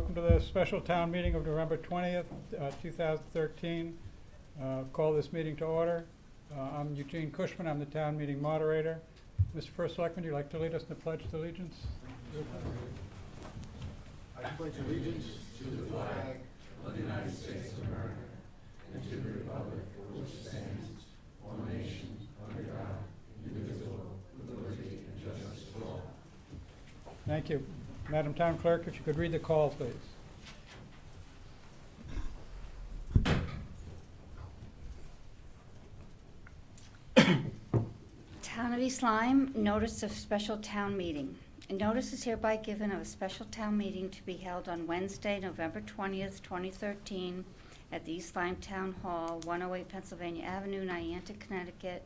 Welcome to the special town meeting of November 20th, 2013. Call this meeting to order. I'm Eugene Cushman. I'm the town meeting moderator. Mr. First Selectman, would you like to lead us in the Pledge of Allegiance? I pledge allegiance to the flag of the United States of America and to the republic for which it stands, one nation, under God, indivisible, with liberty and justice for all. Thank you. Madam Town Clerk, if you could read the call, please. Town of East Lyme, notice of special town meeting. A notice is hereby given of a special town meeting to be held on Wednesday, November 20th, 2013, at the East Lyme Town Hall, 108 Pennsylvania Avenue, Niantic, Connecticut,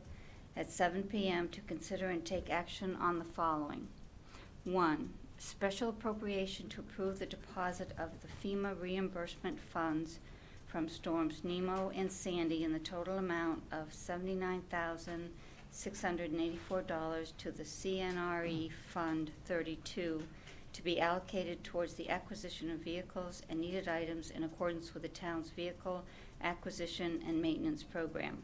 at 7 p.m. to consider and take action on the following. 1. Special appropriation to approve the deposit of the FEMA reimbursement funds from storms Nemo and Sandy in the total amount of $79,684 to the CNRE Fund 32 to be allocated towards the acquisition of vehicles and needed items in accordance with the town's vehicle acquisition and maintenance program.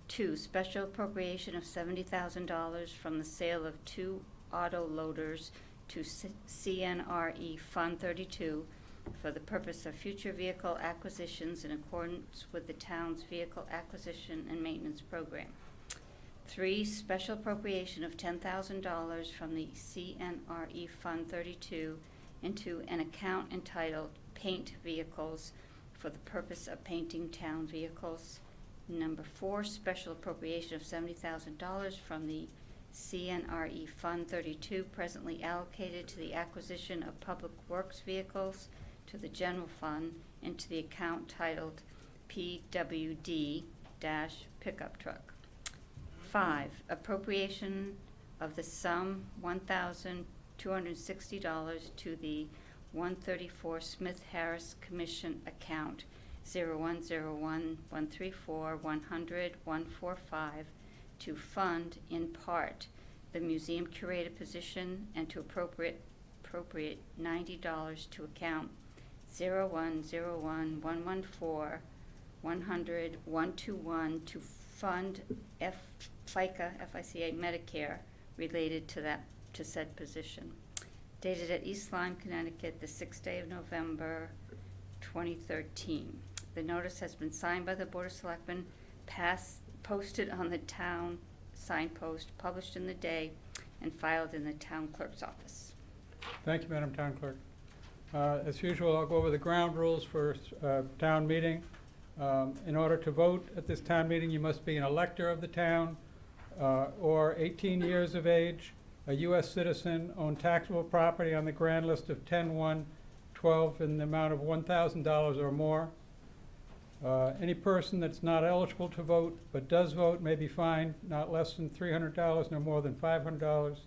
2. Special appropriation of $70,000 from the sale of 2 auto loaders to CNRE Fund 32 for the purpose of future vehicle acquisitions in accordance with the town's vehicle acquisition and maintenance program. 3. Special appropriation of $10,000 from the CNRE Fund 32 into an account entitled Paint Vehicles for the purpose of painting town vehicles. 4. Special appropriation of $70,000 from the CNRE Fund 32 presently allocated to the acquisition of public works vehicles to the general fund into the account titled PWD-pickup truck. 5. Appropriation of the sum $1,260 to the 134 Smith Harris Commission account 0101-134-100-145 to fund in part the museum curator position and to appropriate $90 to account 0101-114-100-121 to fund FICA Medicare related to said position. Dated at East Lyme, Connecticut, the 6th day of November 2013. The notice has been signed by the Board of Selectmen, posted on the town signpost, published in the day, and filed in the town clerk's office. Thank you, Madam Town Clerk. As usual, I'll go over the ground rules for town meeting. In order to vote at this town meeting, you must be an elector of the town or 18 years of age, a U.S. citizen, own taxable property on the grand list of 10-1-12 in the amount of $1,000 or more. Any person that's not eligible to vote but does vote may be fined not less than $300 no more than $500,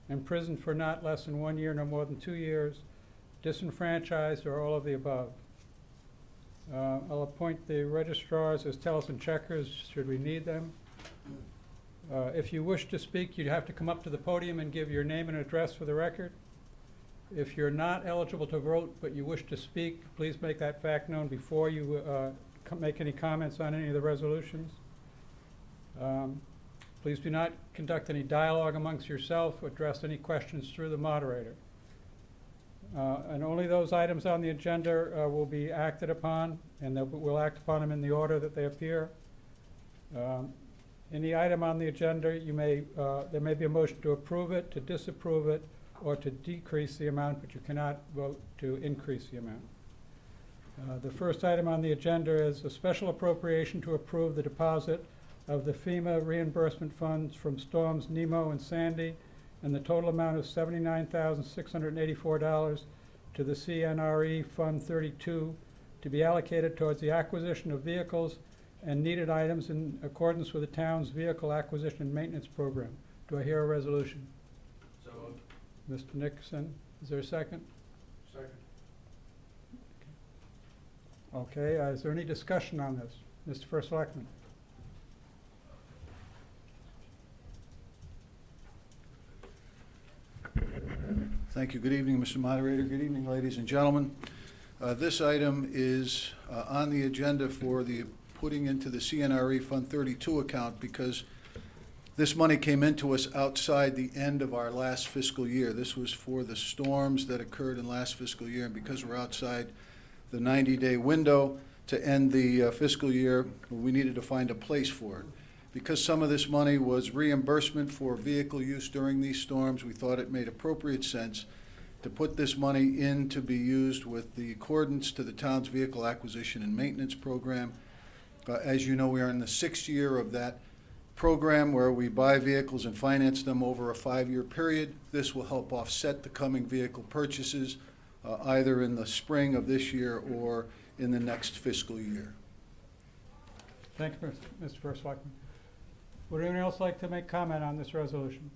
imprisoned for not less than 1 year no more than 2 years, disenfranchised, or all of the above. I'll appoint the registrars as tellers and checkers should we need them. If you wish to speak, you'd have to come up to the podium and give your name and address for the record. If you're not eligible to vote but you wish to speak, please make that fact known before you make any comments on any of the resolutions. Please do not conduct any dialogue amongst yourself or address any questions through the moderator. And only those items on the agenda will be acted upon, and we'll act upon them in the order that they appear. Any item on the agenda, there may be a motion to approve it, to disapprove it, or to decrease the amount, but you cannot vote to increase the amount. The first item on the agenda is a special appropriation to approve the deposit of the FEMA reimbursement funds from storms Nemo and Sandy and the total amount of $79,684 to the CNRE Fund 32 to be allocated towards the acquisition of vehicles and needed items in accordance with the town's vehicle acquisition and maintenance program. Do I hear a resolution? So moved. Mr. Nickerson, is there a second? Second. Okay, is there any discussion on this? Mr. First Selectman. Thank you. Good evening, Mr. Moderator. Good evening, ladies and gentlemen. This item is on the agenda for the putting into the CNRE Fund 32 account because this money came into us outside the end of our last fiscal year. This was for the storms that occurred in last fiscal year, and because we're outside the 90-day window to end the fiscal year, we needed to find a place for it. Because some of this money was reimbursement for vehicle use during these storms, we thought it made appropriate sense to put this money in to be used with the accordance to the town's vehicle acquisition and maintenance program. As you know, we are in the 6th year of that program where we buy vehicles and finance them over a 5-year period. This will help offset the coming vehicle purchases either in the spring of this year or in the next fiscal year. Thank you, Mr. First Selectman. Would anyone else like to make comment on this resolution?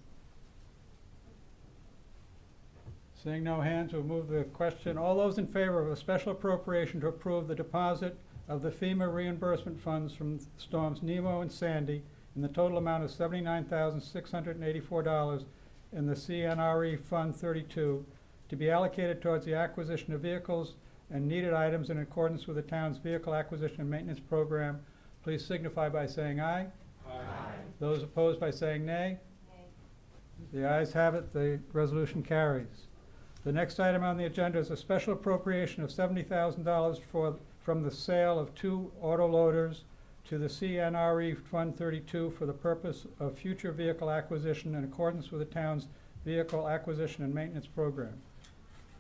Seeing no hands, we'll move the question. All those in favor of a special appropriation to approve the deposit of the FEMA reimbursement funds from storms Nemo and Sandy in the total amount of $79,684 in the CNRE Fund 32 to be allocated towards the acquisition of vehicles and needed items in accordance with the town's vehicle acquisition and maintenance program, please signify by saying aye. Aye. Those opposed by saying nay. The ayes have it. The resolution carries. The next item on the agenda is a special appropriation of $70,000 from the sale of 2 auto loaders to the CNRE Fund 32 for the purpose of future vehicle acquisition in accordance with the town's vehicle acquisition and maintenance program.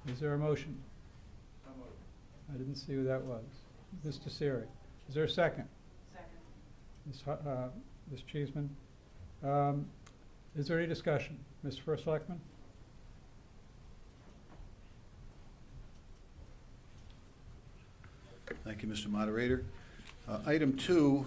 Is there a motion? I didn't see who that was. Mr. Siri. Is there a second? Second. Ms. Cheeseman. Is there any discussion? Mr. First Selectman? Thank you, Mr. Moderator. Item 2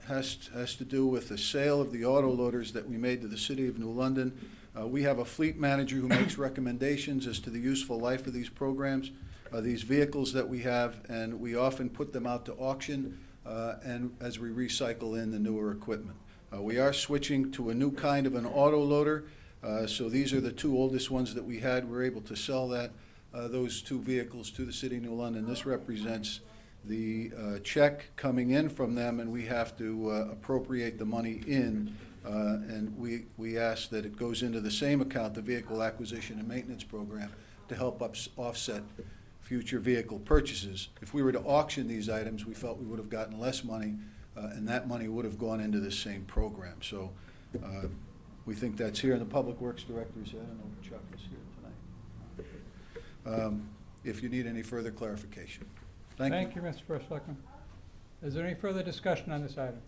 has to do with the sale of the auto loaders that we made to the City of New London. We have a fleet manager who makes recommendations as to the useful life of these programs, these vehicles that we have, and we often put them out to auction and as we recycle in the newer equipment. We are switching to a new kind of an auto loader, so these are the 2 oldest ones that we had. We're able to sell those 2 vehicles to the City of New London. This represents the check coming in from them, and we have to appropriate the money in, and we ask that it goes into the same account, the Vehicle Acquisition and Maintenance Program, to help offset future vehicle purchases. If we were to auction these items, we felt we would have gotten less money, and that money would have gone into the same program. So we think that's here, and the Public Works Director is here. I don't know if Chuck is here tonight. If you need any further clarification. Thank you. Mr. First Selectman. Is there any further discussion on this item?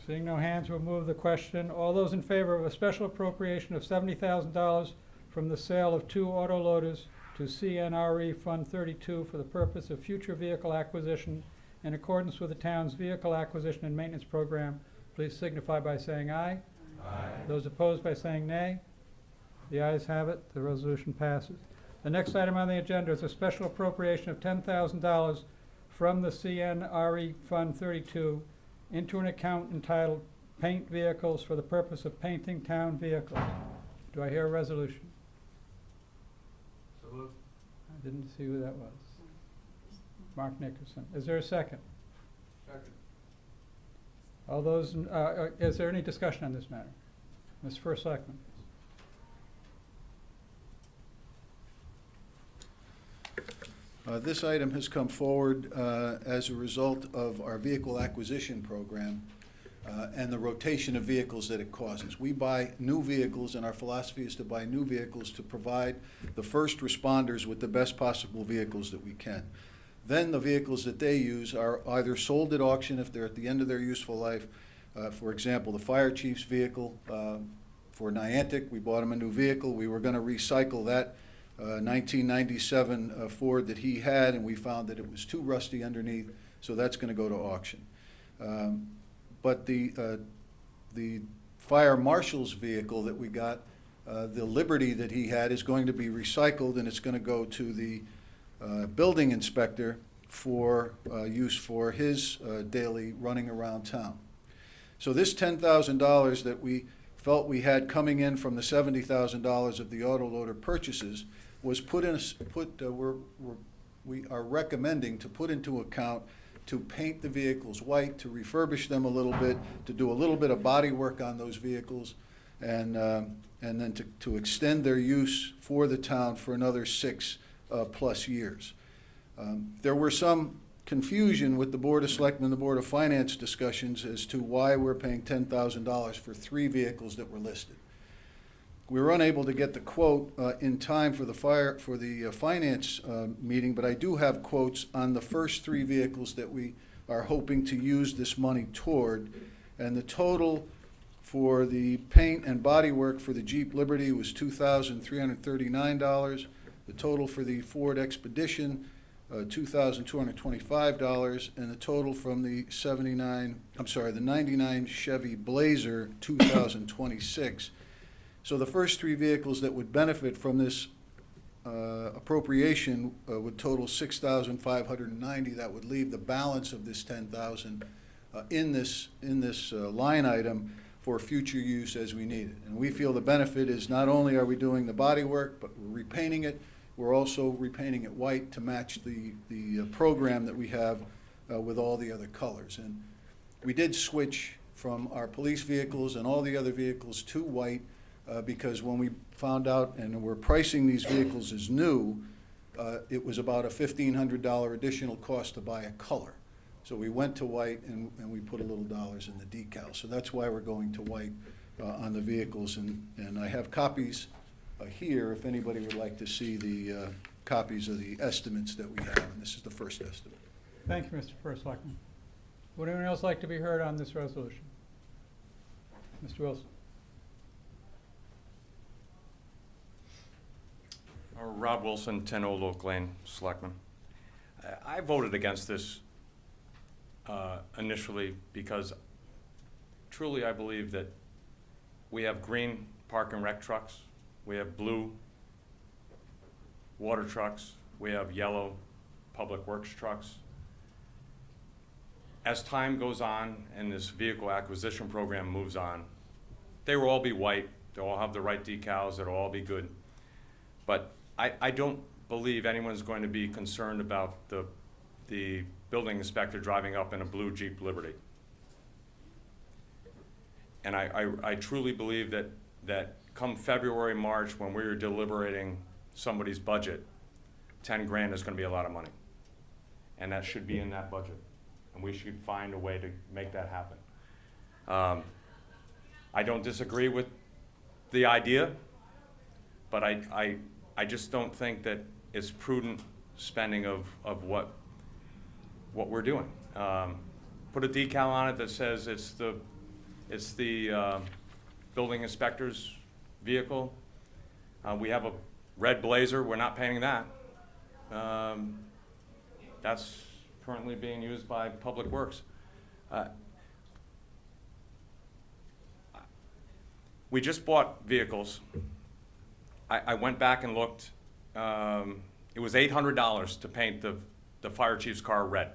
Seeing no hands, we'll move the question. All those in favor of a special appropriation of $70,000 from the sale of 2 auto loaders to CNRE Fund 32 for the purpose of future vehicle acquisition in accordance with the town's vehicle acquisition and maintenance program, please signify by saying aye. Aye. Those opposed by saying nay. The ayes have it. The resolution passes. The next item on the agenda is a special appropriation of $10,000 from the CNRE Fund 32 into an account entitled Paint Vehicles for the purpose of painting town vehicles. Do I hear a resolution? So moved. I didn't see who that was. Mark Nickerson. Is there a second? Second. All those, is there any discussion on this matter? Mr. First Selectman. This item has come forward as a result of our vehicle acquisition program and the rotation of vehicles that it causes. We buy new vehicles, and our philosophy is to buy new vehicles to provide the first responders with the best possible vehicles that we can. Then the vehicles that they use are either sold at auction if they're at the end of their useful life. For example, the fire chief's vehicle for Niantic, we bought him a new vehicle. We were going to recycle that 1997 Ford that he had, and we found that it was too rusty underneath, so that's going to go to auction. But the fire marshal's vehicle that we got, the Liberty that he had, is going to be recycled, and it's going to go to the building inspector for use for his daily running around town. So this $10,000 that we felt we had coming in from the $70,000 of the auto loader purchases, was we are recommending to put into account to paint the vehicles white, to refurbish them a little bit, to do a little bit of body work on those vehicles, and then to extend their use for the town for another 6+ years. There were some confusion with the Board of Selectmen and the Board of Finance discussions as to why we're paying $10,000 for 3 vehicles that were listed. We were unable to get the quote in time for the finance meeting, but I do have quotes on the first 3 vehicles that we are hoping to use this money toward, and the total for the paint and body work for the Jeep Liberty was $2,339. The total for the Ford Expedition, $2,225, and the total from the the 99 Chevy Blazer, $2,026. So the first 3 vehicles that would benefit from this appropriation would total $6,590. That would leave the balance of this $10,000 in this line item for future use as we need it. And we feel the benefit is not only are we doing the body work, but we're repainting it. We're also repainting it white to match the program that we have with all the other colors. And we did switch from our police vehicles and all the other vehicles to white because when we found out and we're pricing these vehicles as new, it was about a $1,500 additional cost to buy a color. So we went to white and we put a little dollars in the decal. So that's why we're going to white on the vehicles. And I have copies here if anybody would like to see the copies of the estimates that we have. And this is the first estimate. Thank you, Mr. First Selectman. Would anyone else like to be heard on this resolution? Mr. Wilson. Rob Wilson, 10 Old Oak Lane, Selectman. I voted against this initially because truly I believe that we have green park and rec trucks, we have blue water trucks, we have yellow public works trucks. As time goes on and this vehicle acquisition program moves on, they will all be white, they'll all have the right decals, it'll all be good. But I don't believe anyone's going to be concerned about the building inspector driving up in a blue Jeep Liberty. And I truly believe that come February, March, when we're deliberating somebody's budget, 10 grand is going to be a lot of money. And that should be in that budget. And we should find a way to make that happen. I don't disagree with the idea, but I just don't think that it's prudent spending of what we're doing. Put a decal on it that says it's the building inspector's vehicle. We have a red Blazer. We're not painting that. That's currently being used by Public Works. We just bought vehicles. I went back and looked. It was $800 to paint the fire chief's car red.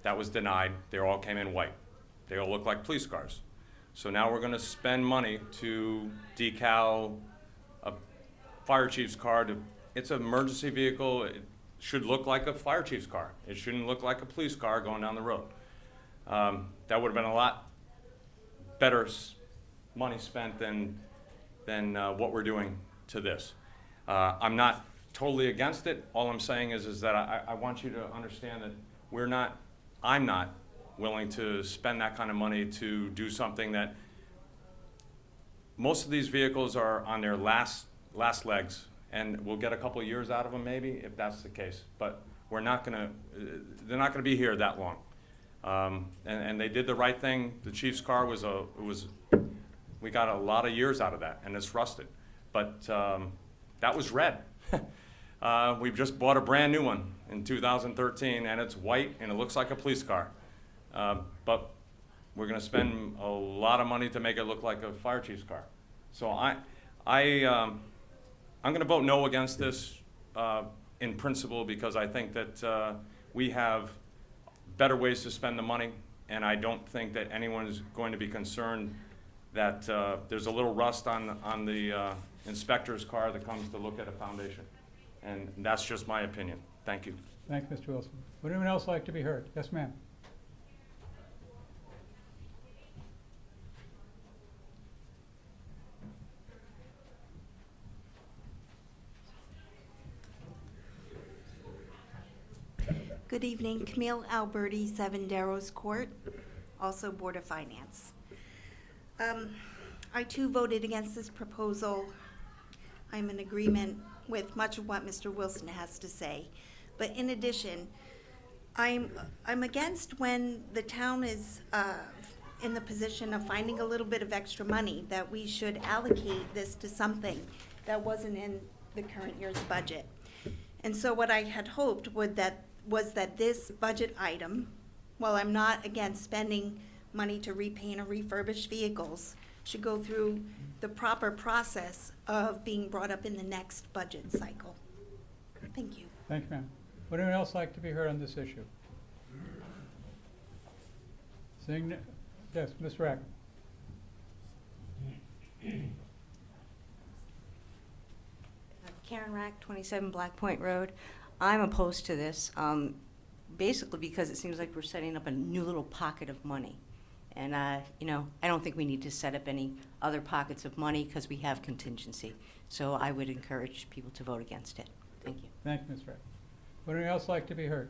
That was denied. They all came in white. They all look like police cars. So now we're going to spend money to decal a fire chief's car. It's an emergency vehicle. It should look like a fire chief's car. It shouldn't look like a police car going down the road. That would have been a lot better money spent than what we're doing to this. I'm not totally against it. All I'm saying is that I want you to understand that I'm not willing to spend that kind of money to do something that most of these vehicles are on their last legs, and we'll get a couple of years out of them maybe if that's the case. But they're not gonna be here that long. And they did the right thing. The chief's car we got a lot of years out of that, and it's rusted. But that was red. We've just bought a brand new one in 2013, and it's white, and it looks like a police car. But we're going to spend a lot of money to make it look like a fire chief's car. So I'm going to vote no against this in principle because I think that we have better ways to spend the money, and I don't think that anyone is going to be concerned that there's a little rust on the inspector's car that comes to look at a foundation. And that's just my opinion. Thank you. Thank you, Mr. Wilson. Would anyone else like to be heard? Yes, ma'am. Good evening, Camille Alberti, 7 Darrows Court, also Board of Finance. I too voted against this proposal. I'm in agreement with much of what Mr. Wilson has to say. But in addition, I'm against when the town is in the position of finding a little bit of extra money, that we should allocate this to something that wasn't in the current year's budget. And so what I had hoped was that this budget item, while I'm not against spending money to repaint or refurbish vehicles, should go through the proper process of being brought up in the next budget cycle. Thank you. Thank you, ma'am. Would anyone else like to be heard on this issue? Seeing, yes, Ms. Rack. Karen Rack, 27 Black Point Road. I'm opposed to this, basically because it seems like we're setting up a new little pocket of money. And, I don't think we need to set up any other pockets of money because we have contingency. So I would encourage people to vote against it. Thank you. Thank you, Ms. Rack. Would anyone else like to be heard?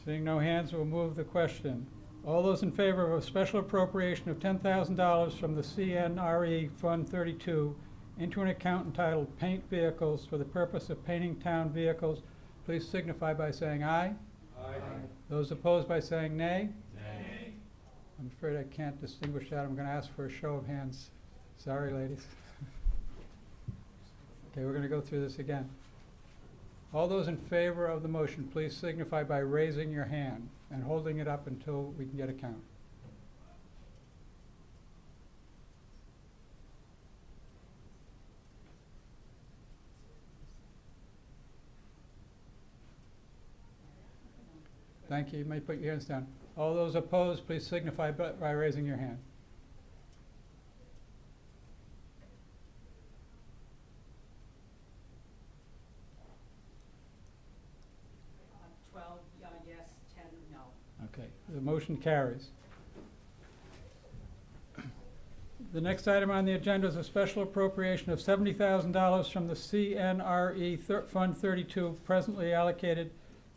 Seeing no hands, we'll move the question. All those in favor of a special appropriation of $10,000 from the CNRE Fund 32 into an account entitled Paint Vehicles for the purpose of painting town vehicles, please signify by saying aye. Aye. Those opposed by saying nay. Nay. I'm afraid I can't distinguish that. I'm going to ask for a show of hands. Sorry, ladies. Okay, we're going to go through this again. All those in favor of the motion, please signify by raising your hand and holding it up until we can get a count. Thank you. You may put your hands down. All those opposed, please signify by raising your hand. 12 yes, 10 no. Okay, the motion carries. The next item on the agenda is a special appropriation of $70,000 from the CNRE Fund 32, presently allocated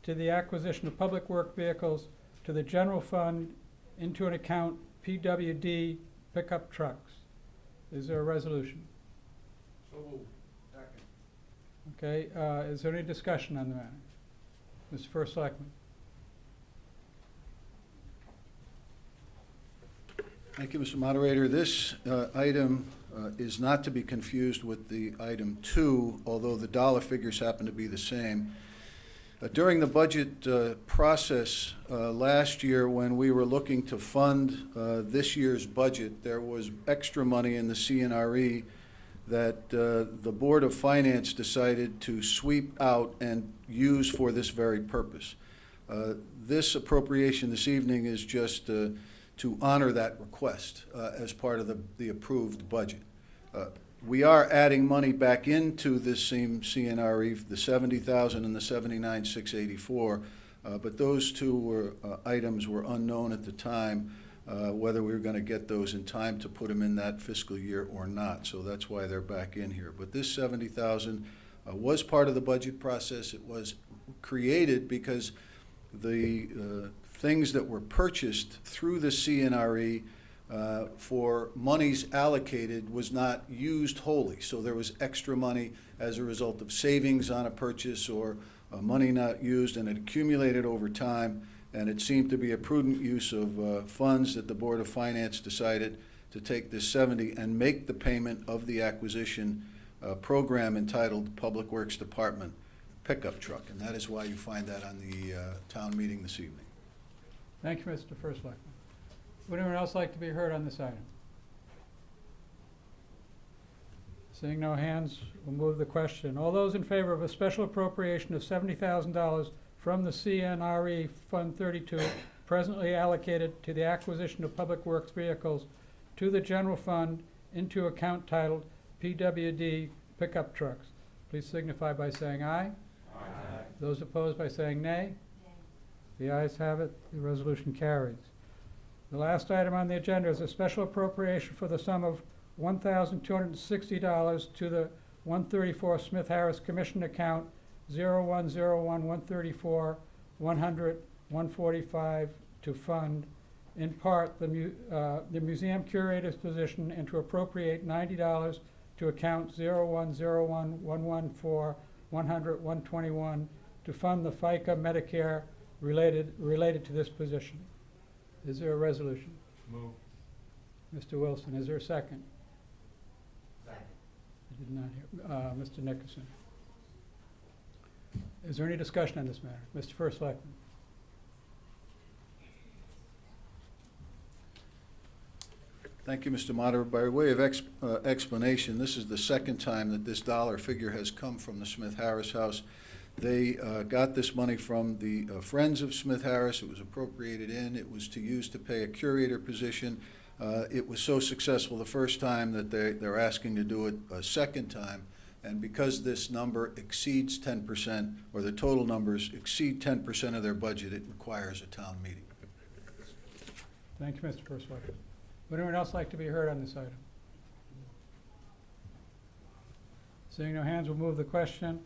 to the acquisition of public work vehicles to the general fund into an account PWD pickup trucks. Is there a resolution? So moved. Second. Okay, is there any discussion on the matter? Mr. First Selectman. Thank you, Mr. Moderator. This item is not to be confused with the item 2, although the dollar figures happen to be the same. During the budget process last year, when we were looking to fund this year's budget, there was extra money in the CNRE that the Board of Finance decided to sweep out and use for this very purpose. This appropriation this evening is just to honor that request as part of the approved budget. We are adding money back into this same CNRE, the $70,000 and the $79,684, but those two items were unknown at the time, whether we were going to get those in time to put them in that fiscal year or not. So that's why they're back in here. But this $70,000 was part of the budget process. It was created because the things that were purchased through the CNRE for monies allocated was not used wholly. So there was extra money as a result of savings on a purchase or money not used, and it accumulated over time. And it seemed to be a prudent use of funds that the Board of Finance decided to take this 70 and make the payment of the acquisition program entitled Public Works Department Pickup Truck. And that is why you find that on the town meeting this evening. Thank you, Mr. First Selectman. Would anyone else like to be heard on this item? Seeing no hands, we'll move the question. All those in favor of a special appropriation of $70,000 from the CNRE Fund 32, presently allocated to the acquisition of public works vehicles to the general fund into account titled PWD Pickup Trucks. Please signify by saying aye. Aye. Those opposed by saying nay. The ayes have it. The resolution carries. The last item on the agenda is a special appropriation for the sum of $1,260 to the 134 Smith Harris Commission account 0101-134-100-145 to fund, in part, the museum curator's position and to appropriate $90 to account 0101-114-100-121 to fund the FICA Medicare related to this position. Is there a resolution? Move. Mr. Wilson, is there a second? Second. I did not hear. Mr. Nickerson. Is there any discussion on this matter? Mr. First Selectman. Thank you, Mr. Moderator. By way of explanation, this is the second time that this dollar figure has come from the Smith Harris House. They got this money from the Friends of Smith Harris. It was appropriated in. It was to use to pay a curator position. It was so successful the first time that they're asking to do it a second time. And because this number exceeds 10%, or the total numbers exceed 10% of their budget, it requires a town meeting. Thank you, Mr. First Selectman. Would anyone else like to be heard on this item? Seeing no hands, we'll move the question.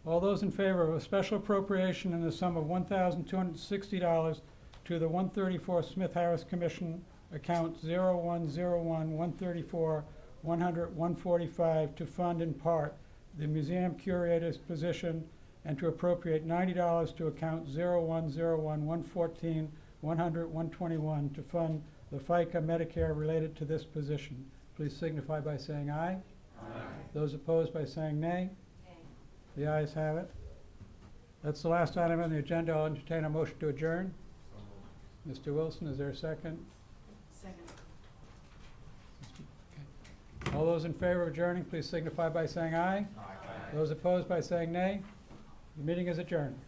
All those in favor of a special appropriation in the sum of $1,260 to the 134 Smith Harris Commission account 0101-134-100-145 to fund in part the museum curator's position and to appropriate $90 to account 0101-114-100-121 to fund the FICA Medicare related to this position. Please signify by saying aye. Aye. Those opposed by saying nay. The ayes have it. That's the last item on the agenda. I'll entertain a motion to adjourn. Mr. Wilson, is there a second? Second. Okay. All those in favor of adjourning, please signify by saying aye. Aye. Those opposed by saying nay. The meeting is adjourned.